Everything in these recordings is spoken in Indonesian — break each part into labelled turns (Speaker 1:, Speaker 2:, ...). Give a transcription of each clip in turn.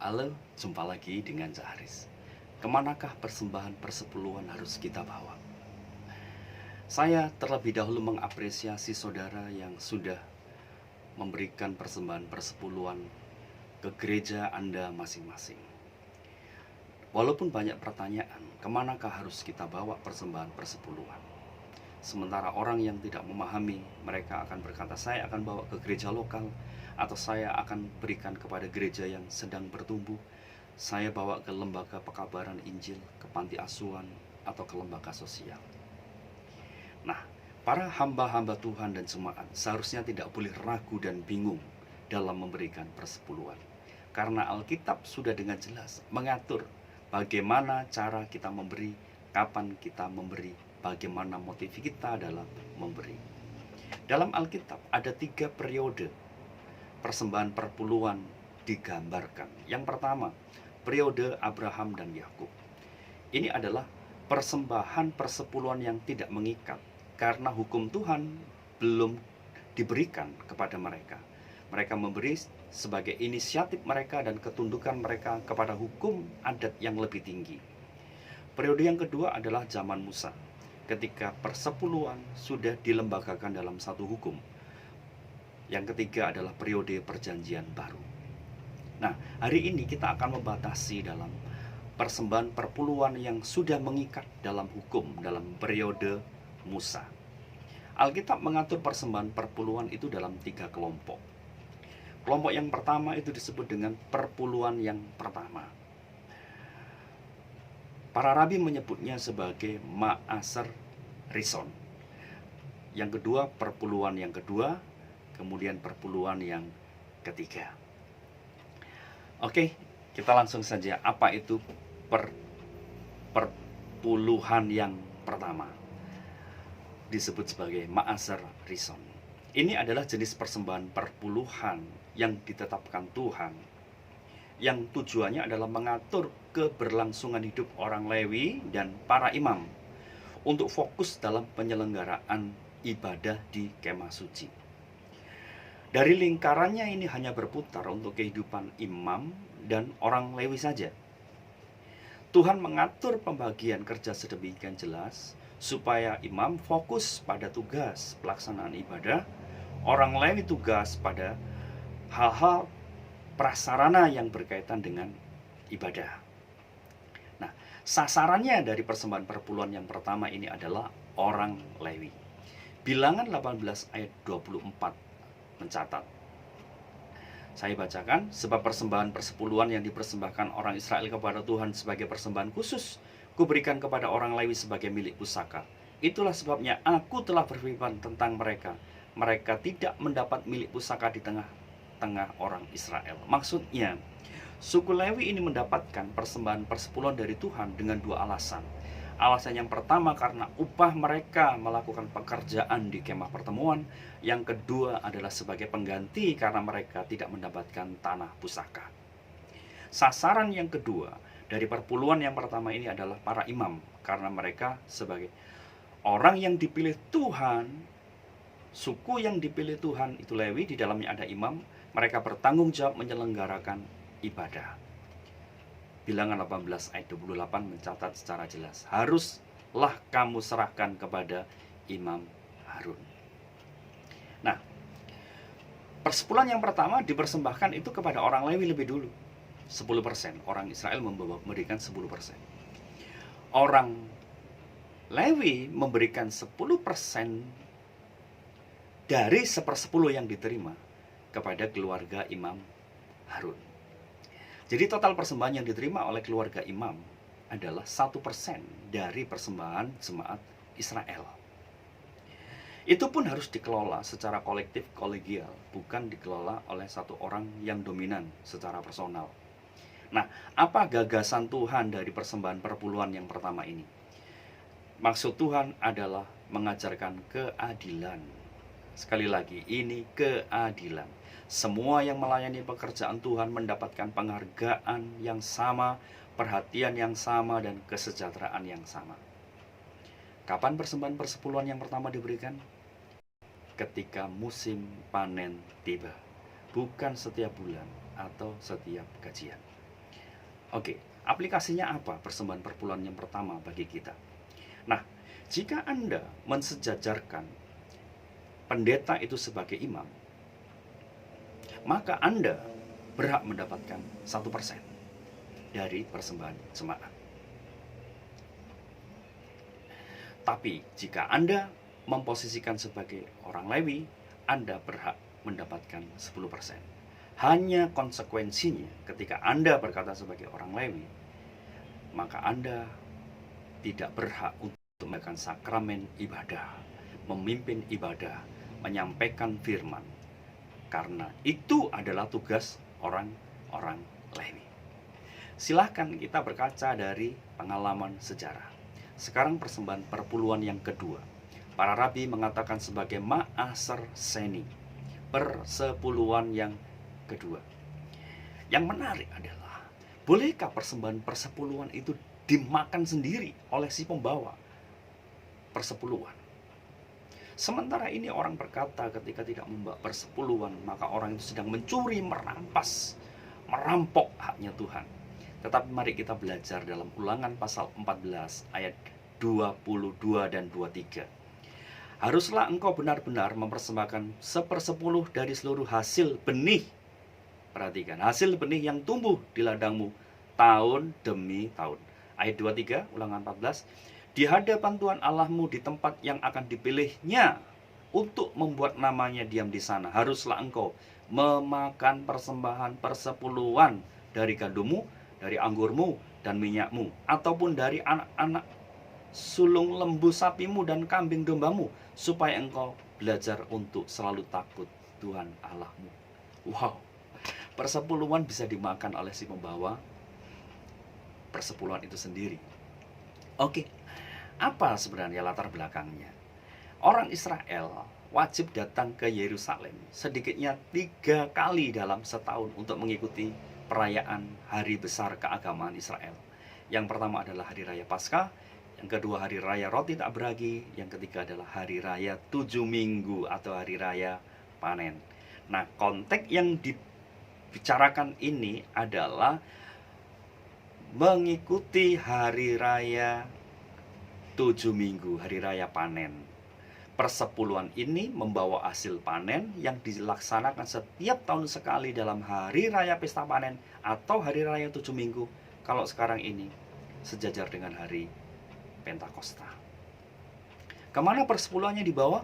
Speaker 1: Halo, jumpa lagi dengan Cak Haris. Kemanakah persembahan persepuluhan harus kita bawa? Saya terlebih dahulu mengapresiasi saudara yang sudah memberikan persembahan persepuluhan ke gereja Anda masing-masing. Walaupun banyak pertanyaan, kemanakah harus kita bawa persembahan persepuluhan? Sementara orang yang tidak memahami, mereka akan berkata, saya akan bawa ke gereja lokal, atau saya akan berikan kepada gereja yang sedang bertumbuh, saya bawa ke lembaga pekabaran Injil, ke panti asuhan, atau ke lembaga sosial. Nah, para hamba-hamba Tuhan dan jemaat seharusnya tidak boleh ragu dan bingung dalam memberikan persepuluhan. Karena Alkitab sudah dengan jelas mengatur bagaimana cara kita memberi, kapan kita memberi, bagaimana motif kita dalam memberi. Dalam Alkitab ada 3 periode persembahan perpuluhan digambarkan. Yang pertama, periode Abraham dan Yakub. Ini adalah persembahan persepuluhan yang tidak mengikat, karena hukum Tuhan belum diberikan kepada mereka. Mereka memberi sebagai inisiatif mereka dan ketundukan mereka kepada hukum adat yang lebih tinggi. Periode yang kedua adalah zaman Musa, ketika persepuluhan sudah dilembagakan dalam satu hukum. Yang ketiga adalah periode perjanjian baru. Nah, hari ini kita akan membatasi dalam persembahan perpuluhan yang sudah mengikat dalam hukum, dalam periode Musa. Alkitab mengatur persembahan perpuluhan itu dalam 3 kelompok. Kelompok yang pertama itu disebut dengan perpuluhan yang pertama. Para rabi menyebutnya sebagai Ma'aser Rison. Yang kedua, perpuluhan yang kedua, kemudian perpuluhan yang ketiga. Oke, kita langsung saja. Apa itu perpuluhan yang pertama? Disebut sebagai Ma'aser Rison. Ini adalah jenis persembahan perpuluhan yang ditetapkan Tuhan, yang tujuannya adalah mengatur keberlangsungan hidup orang Lewi dan para imam untuk fokus dalam penyelenggaraan ibadah di kemah suci. Dari lingkarannya ini hanya berputar untuk kehidupan imam dan orang Lewi saja. Tuhan mengatur pembagian kerja sedemikian jelas supaya imam fokus pada tugas pelaksanaan ibadah, orang Lewi tugas pada hal-hal prasarana yang berkaitan dengan ibadah. Nah, sasarannya dari persembahan perpuluhan yang pertama ini adalah orang Lewi. Bilangan 18 ayat 24 mencatat. Saya bacakan, sebab persembahan persepuluhan yang dipersembahkan orang Israel kepada Tuhan sebagai persembahan khusus, kuberikan kepada orang Lewi sebagai milik pusaka. Itulah sebabnya aku telah berfirman tentang mereka. Mereka tidak mendapat milik pusaka di tengah-tengah orang Israel. Maksudnya, suku Lewi ini mendapatkan persembahan persepuluhan dari Tuhan dengan 2 alasan. Alasan yang pertama karena upah mereka melakukan pekerjaan di kemah pertemuan. Yang kedua adalah sebagai pengganti karena mereka tidak mendapatkan tanah pusaka. Sasaran yang kedua dari perpuluhan yang pertama ini adalah para imam, karena mereka sebagai orang yang dipilih Tuhan, suku yang dipilih Tuhan itu Lewi, di dalamnya ada imam, mereka bertanggung jawab menyelenggarakan ibadah. Bilangan 18 ayat 28 mencatat secara jelas, haruslah kamu serahkan kepada Imam Harun. Nah, persepuluhan yang pertama dipersembahkan itu kepada orang Lewi lebih dulu, 10%. Orang Israel memberikan 10%. Orang Lewi memberikan 10% dari 1/10 yang diterima kepada keluarga Imam Harun. Jadi total persembahan yang diterima oleh keluarga imam adalah 1% dari persembahan jemaat Israel. Itu pun harus dikelola secara kolektif kolegial, bukan dikelola oleh satu orang yang dominan secara personal. Nah, apa gagasan Tuhan dari persembahan perpuluhan yang pertama ini? Maksud Tuhan adalah mengajarkan keadilan. Sekali lagi, ini keadilan. Semua yang melayani pekerjaan Tuhan mendapatkan penghargaan yang sama, perhatian yang sama, dan kesejahteraan yang sama. Kapan persembahan persepuluhan yang pertama diberikan? Ketika musim panen tiba, bukan setiap bulan atau setiap gajian. Oke, aplikasinya apa persembahan perpuluhan yang pertama bagi kita? Nah, jika Anda mensejajarkan pendeta itu sebagai imam, maka Anda berhak mendapatkan 1% dari persembahan jemaat. Tapi jika Anda memposisikan sebagai orang Lewi, Anda berhak mendapatkan 10%. Hanya konsekuensinya ketika Anda berkata sebagai orang Lewi, maka Anda tidak berhak untuk melakukan sakramen ibadah, memimpin ibadah, menyampaikan firman. Karena itu adalah tugas orang-orang Lewi. Silahkan kita berkaca dari pengalaman sejarah. Sekarang persembahan perpuluhan yang kedua. Para rabi mengatakan sebagai Ma'aser Seni, persepuluhan yang kedua. Yang menarik adalah, bolehkah persembahan persepuluhan itu dimakan sendiri oleh si pembawa persepuluhan? Sementara ini orang berkata ketika tidak membawa persepuluhan, maka orang itu sedang mencuri, merampas, merampok haknya Tuhan. Tetapi mari kita belajar dalam Ulangan pasal 14 ayat 22 dan 23. Haruslah engkau benar-benar mempersembahkan 1/10 dari seluruh hasil benih. Perhatikan, hasil benih yang tumbuh di ladangmu tahun demi tahun. Ayat 23, Ulangan 14. Di hadapan Tuhan Allahmu di tempat yang akan dipilihnya untuk membuat namanya diam di sana. Haruslah engkau memakan persembahan persepuluhan dari gandummu, dari anggurmu dan minyakmu, ataupun dari anak-anak sulung lembu sapimu dan kambing dombamu, supaya engkau belajar untuk selalu takut Tuhan Allahmu. Wow, persepuluhan bisa dimakan oleh si pembawa persepuluhan itu sendiri. Oke, apa sebenarnya latar belakangnya? Orang Israel wajib datang ke Yerusalem sedikitnya 3 kali dalam setahun untuk mengikuti perayaan hari besar keagamaan Israel. Yang pertama adalah hari raya Paskah, yang kedua hari raya roti tak beragi, yang ketiga adalah hari raya 7 minggu atau hari raya panen. Nah, konteks yang dibicarakan ini adalah mengikuti hari raya 7 minggu, hari raya panen. Persepuluhan ini membawa hasil panen yang dilaksanakan setiap tahun sekali dalam hari raya pesta panen atau hari raya 7 minggu. Kalau sekarang ini sejajar dengan hari Pentakosta. Kemana persepuluhannya dibawa?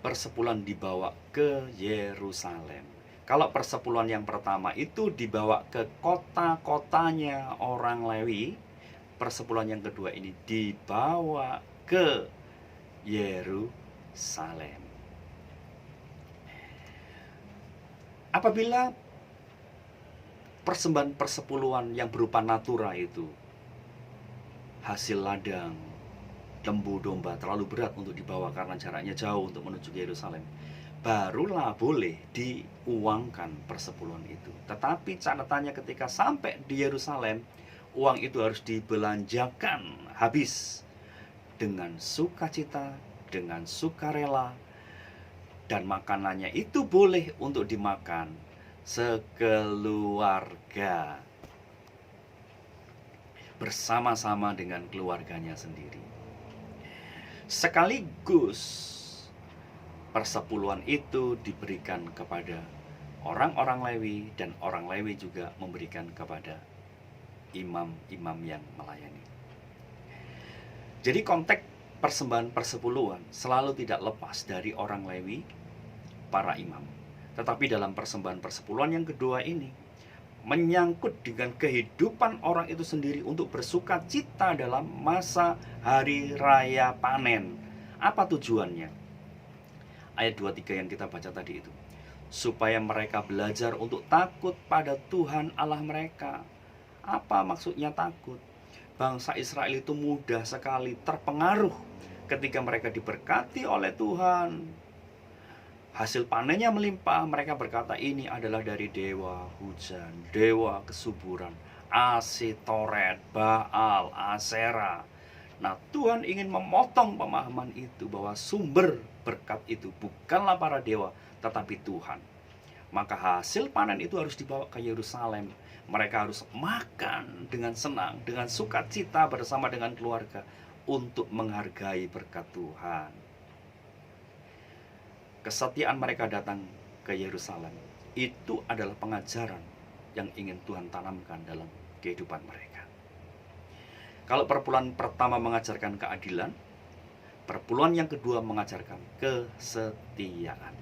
Speaker 1: Persepuluhan dibawa ke Yerusalem. Kalau persepuluhan yang pertama itu dibawa ke kota-kotanya orang Lewi, persepuluhan yang kedua ini dibawa ke Yerusalem. Apabila persembahan persepuluhan yang berupa natura itu, hasil ladang, lembu domba terlalu berat untuk dibawa karena jaraknya jauh untuk menuju ke Yerusalem, barulah boleh diuangkan persepuluhan itu. Tetapi catatannya ketika sampai di Yerusalem, uang itu harus dibelanjakan habis dengan sukacita, dengan sukarela, dan makanannya itu boleh untuk dimakan sekeluarga, bersama-sama dengan keluarganya sendiri. Sekaligus persepuluhan itu diberikan kepada orang-orang Lewi, dan orang Lewi juga memberikan kepada imam-imam yang melayani. Jadi konteks persembahan persepuluhan selalu tidak lepas dari orang Lewi, para imam. Tetapi dalam persembahan persepuluhan yang kedua ini menyangkut dengan kehidupan orang itu sendiri untuk bersuka cita dalam masa hari raya panen. Apa tujuannya? Ayat 23 yang kita baca tadi itu. Supaya mereka belajar untuk takut pada Tuhan Allah mereka. Apa maksudnya takut? Bangsa Israel itu mudah sekali terpengaruh ketika mereka diberkati oleh Tuhan. Hasil panennya melimpah, mereka berkata ini adalah dari dewa hujan, dewa kesuburan, Asitoret, Baal, Asera. Nah, Tuhan ingin memotong pemahaman itu bahwa sumber berkat itu bukanlah para dewa, tetapi Tuhan. maka hasil panen itu harus dibawa ke Yerusalem. Mereka harus makan dengan senang, dengan sukacita bersama dengan keluarga untuk menghargai berkat Tuhan. Kesetiaan mereka datang ke Yerusalem itu adalah pengajaran yang ingin Tuhan tanamkan dalam kehidupan mereka. Kalau perpuluhan pertama mengajarkan keadilan, perpuluhan yang kedua mengajarkan kesetiaan.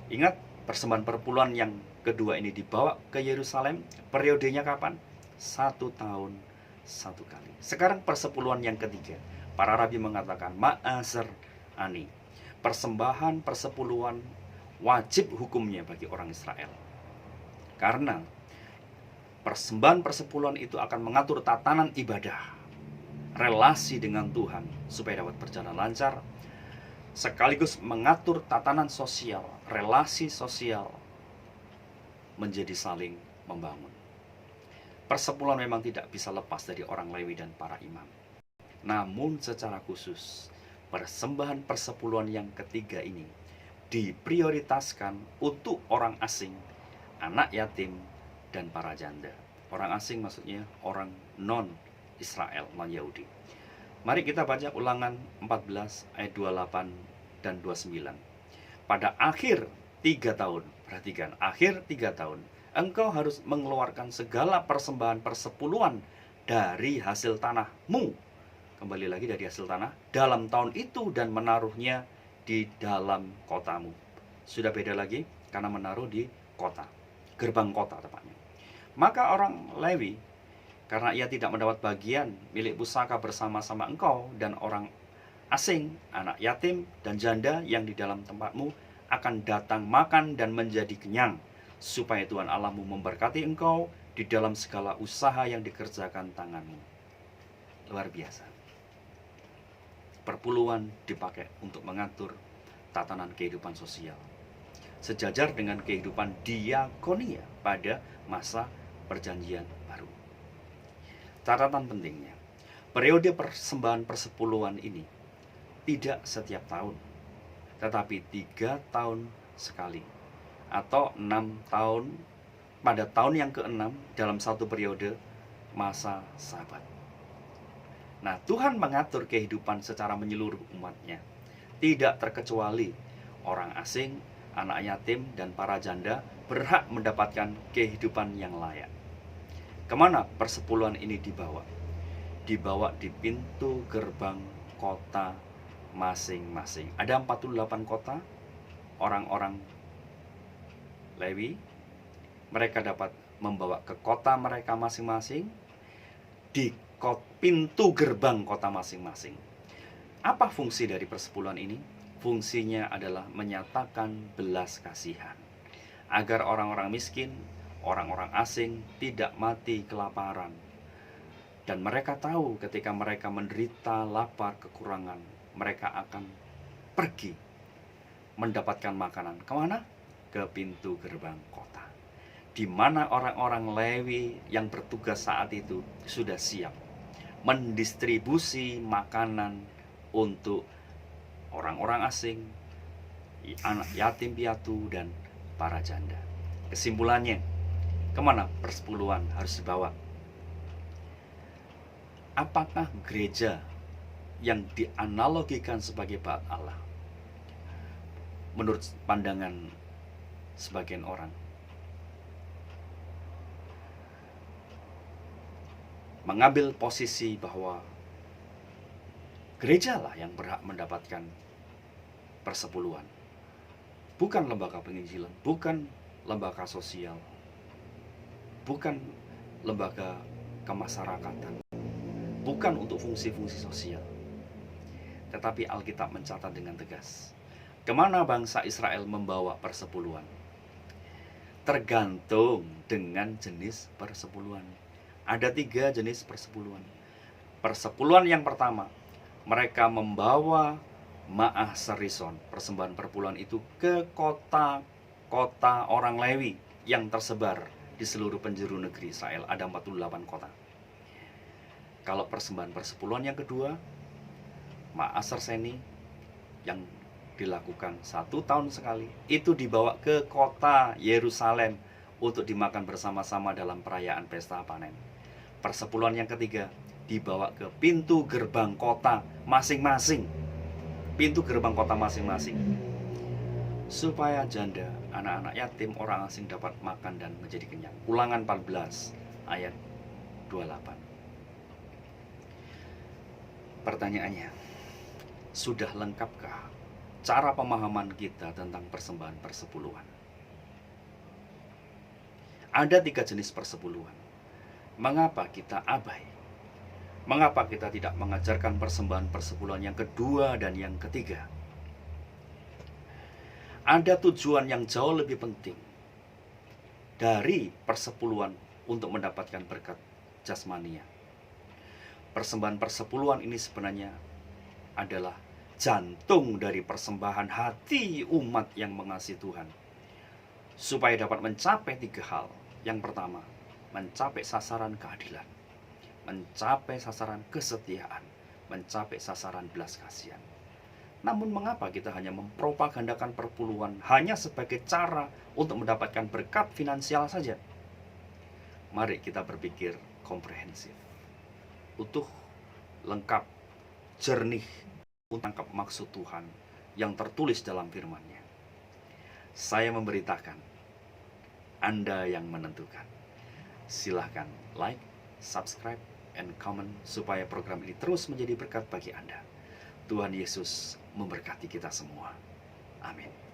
Speaker 1: Ingat, persembahan perpuluhan yang kedua ini dibawa ke Yerusalem, periodenya kapan? 1 tahun 1 kali. Sekarang persepuluhan yang ketiga, para rabi mengatakan Ma'aser Ani, persembahan persepuluhan wajib hukumnya bagi orang Israel. Karena persembahan persepuluhan itu akan mengatur tatanan ibadah, relasi dengan Tuhan supaya dapat berjalan lancar, sekaligus mengatur tatanan sosial, relasi sosial menjadi saling membangun. Persepuluhan memang tidak bisa lepas dari orang Lewi dan para imam. Namun secara khusus, persembahan persepuluhan yang ketiga ini diprioritaskan untuk orang asing, anak yatim, dan para janda. Orang asing maksudnya orang non-Israel, non-Yahudi. Mari kita baca Ulangan 14 ayat 28 dan 29. Pada akhir 3 tahun, perhatikan, akhir 3 tahun, engkau harus mengeluarkan segala persembahan persepuluhan dari hasil tanahmu. Kembali lagi, dari hasil tanah dalam tahun itu, dan menaruhnya di dalam kotamu. Sudah beda lagi karena menaruh di kota, gerbang kota tepatnya. Maka orang Lewi, karena ia tidak mendapat bagian milik pusaka bersama-sama engkau dan orang asing, anak yatim dan janda yang di dalam tempatmu, akan datang makan dan menjadi kenyang, supaya Tuhan Allahmu memberkati engkau di dalam segala usaha yang dikerjakan tanganmu. Luar biasa. Perpuluhan dipakai untuk mengatur tatanan kehidupan sosial, sejajar dengan kehidupan diakonia pada masa perjanjian baru. Catatan pentingnya, periode persembahan persepuluhan ini tidak setiap tahun, tetapi 3 tahun sekali, atau 6 tahun pada tahun yang ke-6 dalam satu periode masa Sabat. Nah, Tuhan mengatur kehidupan secara menyeluruh umatnya, tidak terkecuali orang asing, anak yatim, dan para janda berhak mendapatkan kehidupan yang layak. Kemana persepuluhan ini dibawa? Dibawa di pintu gerbang kota masing-masing. Ada 48 kota, orang-orang Lewi, mereka dapat membawa ke kota mereka masing-masing, di pintu gerbang kota masing-masing. Apa fungsi dari persepuluhan ini? Fungsinya adalah menyatakan belas kasihan, agar orang-orang miskin, orang-orang asing tidak mati kelaparan. Dan mereka tahu ketika mereka menderita lapar, kekurangan, mereka akan pergi mendapatkan makanan. Kemana? Ke pintu gerbang kota, di mana orang-orang Lewi yang bertugas saat itu sudah siap mendistribusi makanan untuk orang-orang asing, anak yatim piatu, dan para janda. Kesimpulannya, kemana persepuluhan harus dibawa? Apakah gereja yang dianalogikan sebagai bait Allah menurut pandangan sebagian orang mengambil posisi bahwa gerejalah yang berhak mendapatkan persepuluhan, bukan lembaga penginjilan, bukan lembaga sosial, bukan lembaga kemasyarakatan, bukan untuk fungsi-fungsi sosial. Tetapi Alkitab mencatat dengan tegas, kemana bangsa Israel membawa persepuluhan? Tergantung dengan jenis persepuluhan. Ada 3 jenis persepuluhan. Persepuluhan yang pertama, mereka membawa Ma'aser Rison, persembahan perpuluhan itu, ke kota-kota orang Lewi yang tersebar di seluruh penjuru negeri Israel. Ada 48 kota. Kalau persembahan persepuluhan yang kedua, Ma'aser Seni, yang dilakukan 1 tahun sekali. Itu dibawa ke kota Yerusalem untuk dimakan bersama-sama dalam perayaan pesta panen. Persepuluhan yang ketiga dibawa ke pintu gerbang kota masing-masing. Pintu gerbang kota masing-masing. Supaya janda, anak-anak yatim, orang asing dapat makan dan menjadi kenyang. Ulangan 14 ayat 28. Pertanyaannya, sudah lengkapkah cara pemahaman kita tentang persembahan persepuluhan? Ada 3 jenis persepuluhan. Mengapa kita abai? Mengapa kita tidak mengajarkan persembahan persepuluhan yang kedua dan yang ketiga? Ada tujuan yang jauh lebih penting dari persepuluhan untuk mendapatkan berkat jasmania. Persembahan persepuluhan ini sebenarnya adalah jantung dari persembahan hati umat yang mengasihi Tuhan, supaya dapat mencapai 3 hal. Yang pertama, mencapai sasaran keadilan, mencapai sasaran kesetiaan, mencapai sasaran belas kasihan. Namun mengapa kita hanya mempropagandakan perpuluhan hanya sebagai cara untuk mendapatkan berkat finansial saja? Mari kita berpikir komprehensif, utuh, lengkap, jernih, menangkap maksud Tuhan yang tertulis dalam firman-Nya. Saya memberitakan, Anda yang menentukan. Silahkan like, subscribe, and comment supaya program ini terus menjadi berkat bagi Anda. Tuhan Yesus memberkati kita semua. Amin.